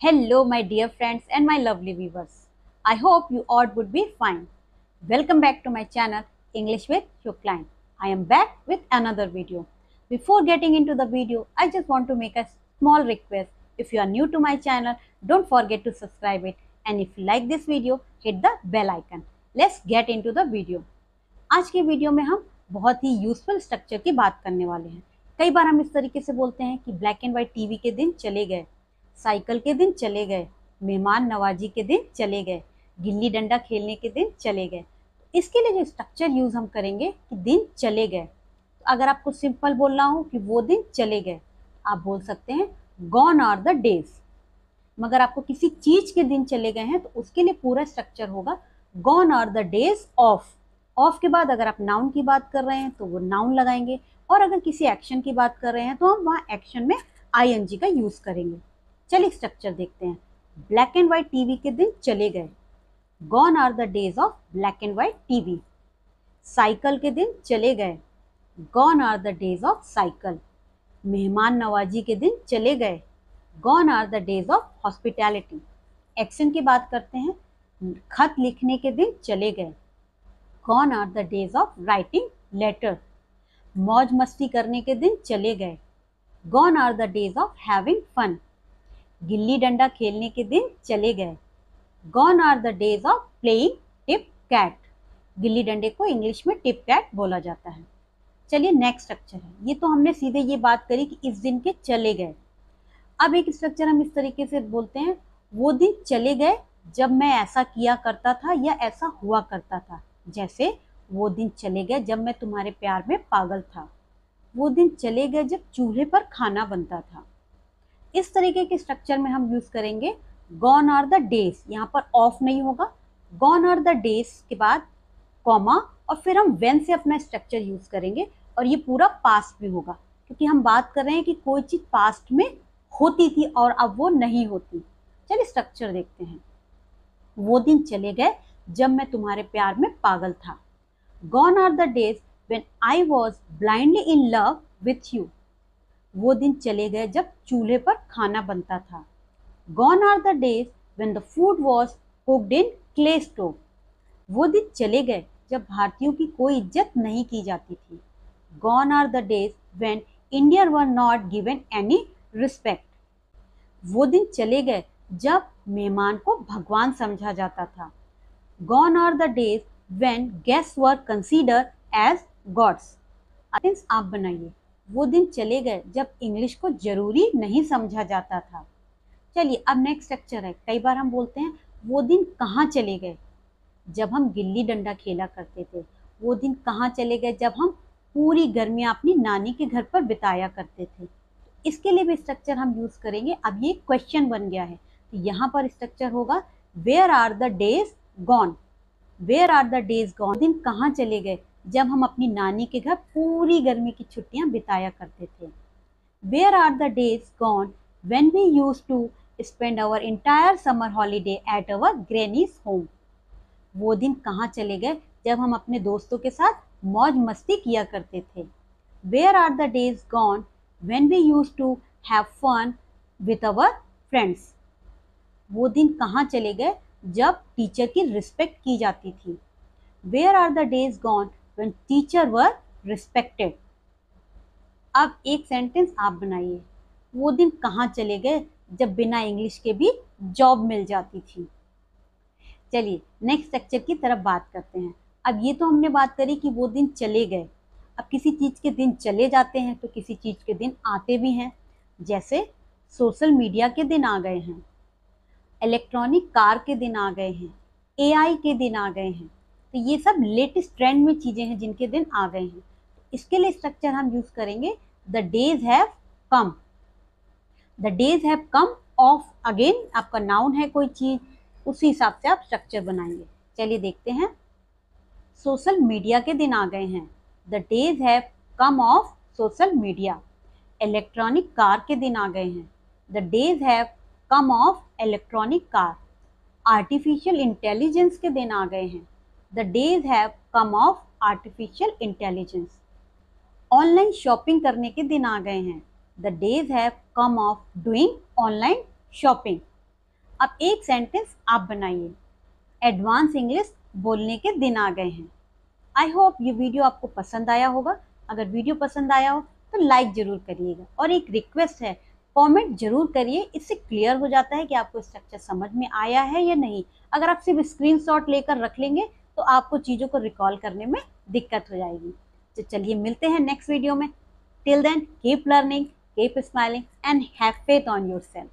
Hello, my dear friends and my lovely viewers. I hope you all would be fine. Welcome back to my channel English with Shukline. I am back with another video. Before getting into the video, I just want to make a small request. If you are new to my channel, don't forget to subscribe it. And if you like this video, hit the bell icon. Let's get into the video. आज की video में हम बहुत ही useful structure की बात करने वाले हैं। कई बार हम इस तरीके से बोलते हैं कि ब्लैक एंड व्हाइट टीवी के दिन चले गए, साइकिल के दिन चले गए, मेहमान नवाजी के दिन चले गए, गिल्ली डंडा खेलने के दिन चले गए। इसके लिए जो स्ट्रक्चर यूज हम करेंगे कि दिन चले गए, तो अगर आपको सिंपल बोलना हो कि वो दिन चले गए, आप बोल सकते हैं गॉन आर द डेज। मगर आपको किसी चीज के दिन चले गए हैं तो उसके लिए पूरा स्ट्रक्चर होगा gone are the days of. Of के बाद अगर आप नाउन की बात कर रहे हैं तो वो नाउन लगाएंगे, और अगर किसी एक्शन की बात कर रहे हैं तो हम वहाँ एक्शन में आईएनजी का यूज करेंगे। चलिए स्ट्रक्चर देखते हैं। ब्लैक एंड व्हाइट टीवी के दिन चले गए, gone are the days of black and white TV. Cycle के दिन चले गए, gone are the days of cycle. मेहमान नवाजी के दिन चले गए, gone are the days of hospitality. Action की बात करते हैं, खत लिखने के दिन चले गए, gone are the days of writing letter. मौज मस्ती करने के दिन चले गए, gone are the days of having fun. गिल्ली डंडा खेलने के दिन चले गए, gone are the days of playing tip cat. गिल्ली डंडे को इंग्लिश में टिप कैट बोला जाता है। चलिए नेक्स्ट स्ट्रक्चर है। ये तो हमने सीधे ये बात करी कि इस दिन के चले गए। अब एक स्ट्रक्चर हम इस तरीके से बोलते हैं, वो दिन चले गए जब मैं ऐसा किया करता था या ऐसा हुआ करता था। जैसे वो दिन चले गए जब मैं तुम्हारे प्यार में पागल था, वो दिन चले गए जब चूल्हे पर खाना बनता था। इस तरीके के स्ट्रक्चर में हम यूज करेंगे गॉन आर द डेज। यहाँ पर ऑफ नहीं होगा, गॉन आर द डेज के बाद कॉमा, और फिर हम व्हेन से अपना स्ट्रक्चर यूज करेंगे, और ये पूरा पास्ट भी होगा क्योंकि हम बात कर रहे हैं कि कोई चीज पास्ट में होती थी और अब वो नहीं होती। चलिए स्ट्रक्चर देखते हैं। वो दिन चले गए जब मैं तुम्हारे प्यार में पागल था, gone are the days when I was blindly in love with you. वो दिन चले गए जब चूल्हे पर खाना बनता था, gone are the days when the food was cooked in clay stove. वो दिन चले गए जब भारतीयों की कोई इज्जत नहीं की जाती थी, gone are the days when Indian were not given any respect. वो दिन चले गए जब मेहमान को भगवान समझा जाता था, gone are the days when guests were considered as gods. आप बनाइए, वो दिन चले गए जब इंग्लिश को जरूरी नहीं समझा जाता था। चलिए अब नेक्स्ट स्ट्रक्चर है। कई बार हम बोलते हैं वो दिन कहाँ चले गए, जब हम गिल्ली डंडा खेला करते थे। वो दिन कहाँ चले गए जब हम पूरी गर्मियाँ अपनी नानी के घर पर बिताया करते थे। इसके लिए भी स्ट्रक्चर हम यूज करेंगे। अब ये क्वेश्चन बन गया है, तो यहाँ पर स्ट्रक्चर होगा where are the days gone. Where are the days gone, दिन कहाँ चले गए जब हम अपनी नानी के घर पूरी गर्मी की छुट्टियां बिताया करते थे। Where are the days gone when we used to spend our entire summer holiday at our granny's home. वो दिन कहाँ चले गए जब हम अपने दोस्तों के साथ मौज मस्ती किया करते थे। Where are the days gone when we used to have fun with our friends. वो दिन कहाँ चले गए जब टीचर की रिस्पेक्ट की जाती थी। Where are the days gone when teacher were respected. अब एक सेंटेंस आप बनाइए, वो दिन कहाँ चले गए जब बिना इंग्लिश के भी जॉब मिल जाती थी। चलिए नेक्स्ट स्ट्रक्चर की तरफ बात करते हैं। अब ये तो हमने बात करी कि वो दिन चले गए। अब किसी चीज़ के दिन चले जाते हैं तो किसी चीज़ के दिन आते भी हैं। जैसे सोशल मीडिया के दिन आ गए हैं, इलेक्ट्रॉनिक कार के दिन आ गए हैं, एआई के दिन आ गए हैं। तो ये सब लेटेस्ट ट्रेंड में चीज़ें हैं जिनके दिन आ गए हैं। इसके लिए स्ट्रक्चर हम यूज करेंगे the days have come. The days have come of, again आपका नाउन है कोई चीज, उसी हिसाब से आप स्ट्रक्चर बनाएंगे। चलिए देखते हैं। सोशल मीडिया के दिन आ गए हैं, the days have come of social media. Electronic car के दिन आ गए हैं, the days have come of electronic car. Artificial intelligence के दिन आ गए हैं, the days have come of artificial intelligence. Online shopping करने के दिन आ गए हैं, the days have come of doing online shopping. अब एक सेंटेंस आप बनाइए। एडवांस इंग्लिश बोलने के दिन आ गए हैं। आई होप ये वीडियो आपको पसंद आया होगा। अगर वीडियो पसंद आया हो तो लाइक जरूर करिएगा, और एक रिक्वेस्ट है, कमेंट जरूर करिए। इससे क्लियर हो जाता है कि आपको स्ट्रक्चर समझ में आया है या नहीं। अगर आप सिर्फ स्क्रीनशॉट लेकर रख लेंगे तो आपको चीज़ों को रिकॉल करने में दिक्कत हो जाएगी। तो चलिए मिलते हैं नेक्स्ट वीडियो में। Till then keep learning, keep smiling and have faith on yourself.